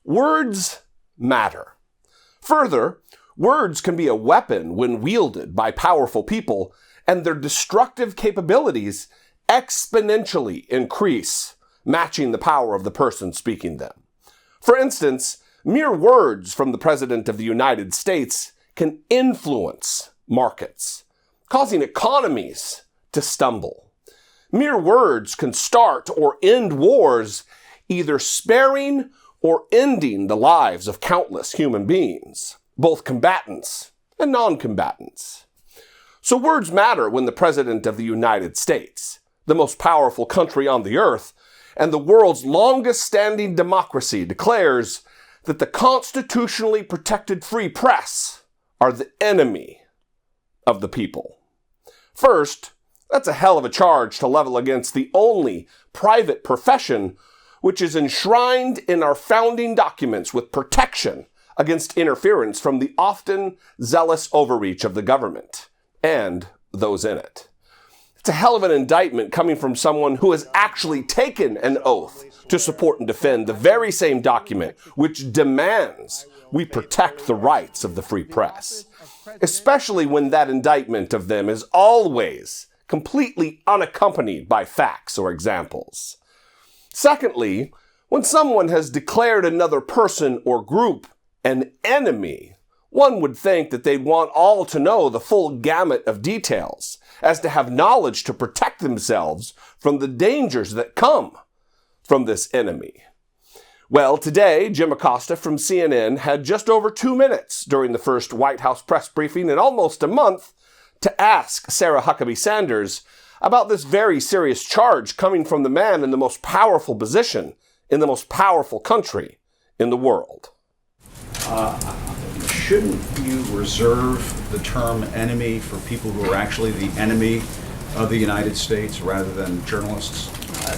Words matter. Further, words can be a weapon when wielded by powerful people, and their destructive capabilities exponentially increase, matching the power of the person speaking them. For instance, mere words from the President of the United States can influence markets, causing economies to stumble. Mere words can start or end wars, either sparing or ending the lives of countless human beings, both combatants and non-combatants. So words matter when the President of the United States, the most powerful country on the earth, and the world's longest-standing democracy declares that the constitutionally protected free press are the enemy of the people. First, that's a hell of a charge to level against the only private profession which is enshrined in our founding documents with protection against interference from the often zealous overreach of the government and those in it. It's a hell of an indictment coming from someone who has actually taken an oath to support and defend the very same document which demands we protect the rights of the free press, especially when that indictment of them is always completely unaccompanied by facts or examples. Secondly, when someone has declared another person or group an enemy, one would think that they'd want all to know the full gamut of details, as to have knowledge to protect themselves from the dangers that come from this enemy. Well, today, Jim Acosta from CNN had just over 2 minutes during the first White House press briefing in almost a month to ask Sarah Huckabee Sanders about this very serious charge coming from the man in the most powerful position in the most powerful country in the world. Shouldn't you reserve the term enemy for people who are actually the enemy of the United States rather than journalists?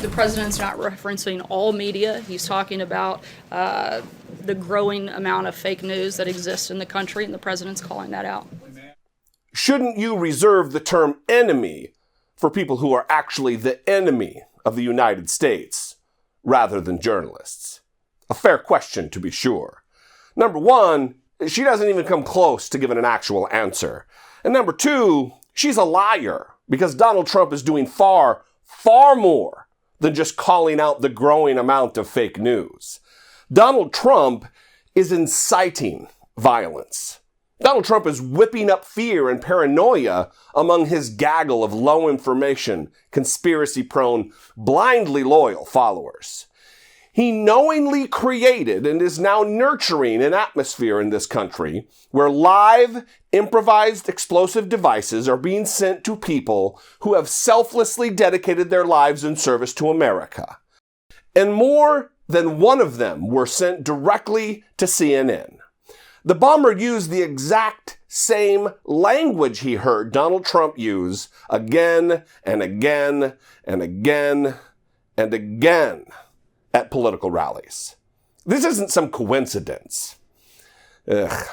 The president's not referencing all media. He's talking about the growing amount of fake news that exists in the country, and the president's calling that out. Shouldn't you reserve the term enemy for people who are actually the enemy of the United States rather than journalists? A fair question, to be sure. Number one, she doesn't even come close to giving an actual answer. And number two, she's a liar because Donald Trump is doing far, far more than just calling out the growing amount of fake news. Donald Trump is inciting violence. Donald Trump is whipping up fear and paranoia among his gaggle of low information, conspiracy-prone, blindly loyal followers. He knowingly created and is now nurturing an atmosphere in this country where live, improvised explosive devices are being sent to people who have selflessly dedicated their lives in service to America. And more than one of them were sent directly to CNN. The bomber used the exact same language he heard Donald Trump use again and again and again and again at political rallies. This isn't some coincidence. Ugh.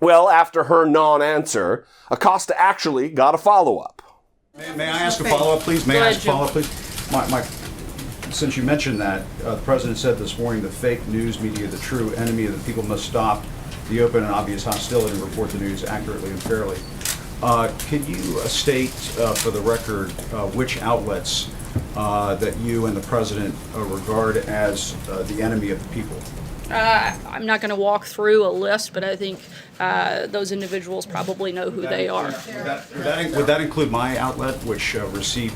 Well, after her non-answer, Acosta actually got a follow-up. May I ask a follow-up, please? Since you mentioned that, the president said this morning the fake news media, the true enemy of the people, must stop the open and obvious hostility and report the news accurately and fairly. Could you state for the record which outlets that you and the president regard as the enemy of the people? I'm not going to walk through a list, but I think those individuals probably know who they are. Would that include my outlet, which received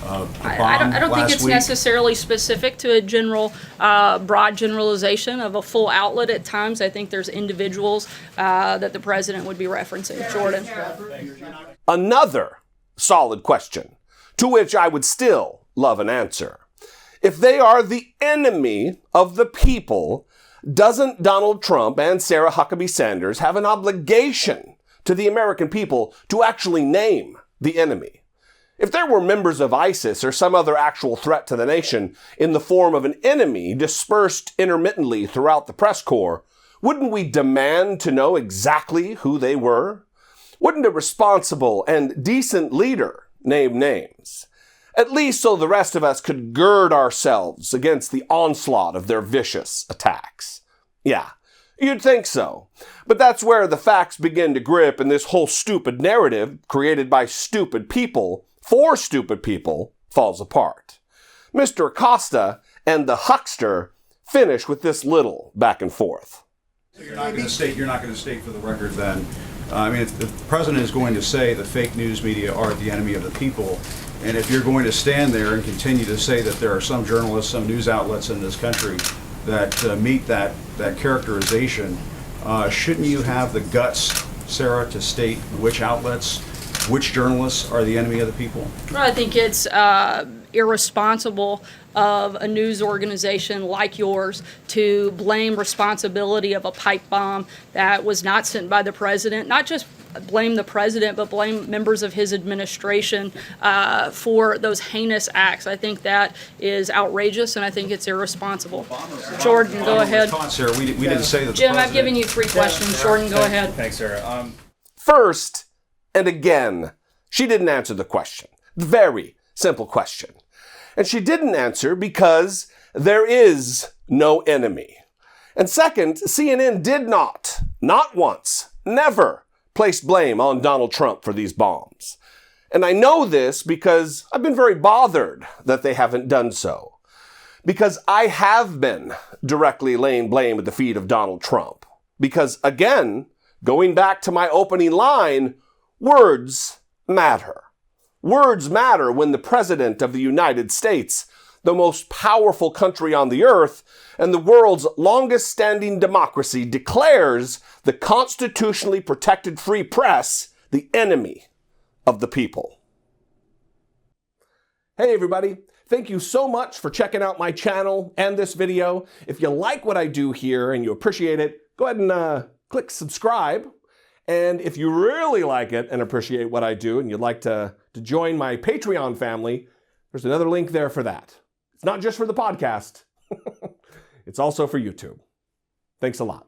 I don't think it's necessarily specific to a general, broad generalization of a full outlet. At times, I think there's individuals that the president would be referencing. Jordan. Another solid question, to which I would still love an answer. If they are the enemy of the people, doesn't Donald Trump and Sarah Huckabee Sanders have an obligation to the American people to actually name the enemy? If there were members of ISIS or some other actual threat to the nation in the form of an enemy dispersed intermittently throughout the press corps, wouldn't we demand to know exactly who they were? Wouldn't a responsible and decent leader name names? At least so the rest of us could gird ourselves against the onslaught of their vicious attacks. Yeah, you'd think so. But that's where the facts begin to grip and this whole stupid narrative, created by stupid people, for stupid people, falls apart. Mr. Acosta and the huckster finish with this little back and forth. So you're not going to state for the record then, I mean, if the president is going to say the fake news media are the enemy of the people, and if you're going to stand there and continue to say that there are some journalists, some news outlets in this country that meet that characterization, shouldn't you have the guts, Sarah, to state which outlets, which journalists are the enemy of the people? Well, I think it's irresponsible of a news organization like yours to blame responsibility of a pipe bomb that was not sent by the president, not just blame the president, but blame members of his administration for those heinous acts. I think that is outrageous, and I think it's irresponsible. Jordan, go ahead. Sarah, we didn't say that. Jim, I've given you 3 questions. Jordan, go ahead. Thanks, Sarah. First, and again, she didn't answer the question. Very simple question. And she didn't answer because there is no enemy. And second, CNN did not once, never, place blame on Donald Trump for these bombs. And I know this because I've been very bothered that they haven't done so. Because I have been directly laying blame at the feet of Donald Trump. Because again, going back to my opening line, words matter. Words matter when the President of the United States, the most powerful country on the earth, and the world's longest-standing democracy, declares the constitutionally protected free press the enemy of the people. Hey everybody, thank you so much for checking out my channel and this video. If you like what I do here and you appreciate it, go ahead and click subscribe. And if you really like it and appreciate what I do and you'd like to join my Patreon family, there's another link there for that. It's not just for the podcast. It's also for YouTube. Thanks a lot.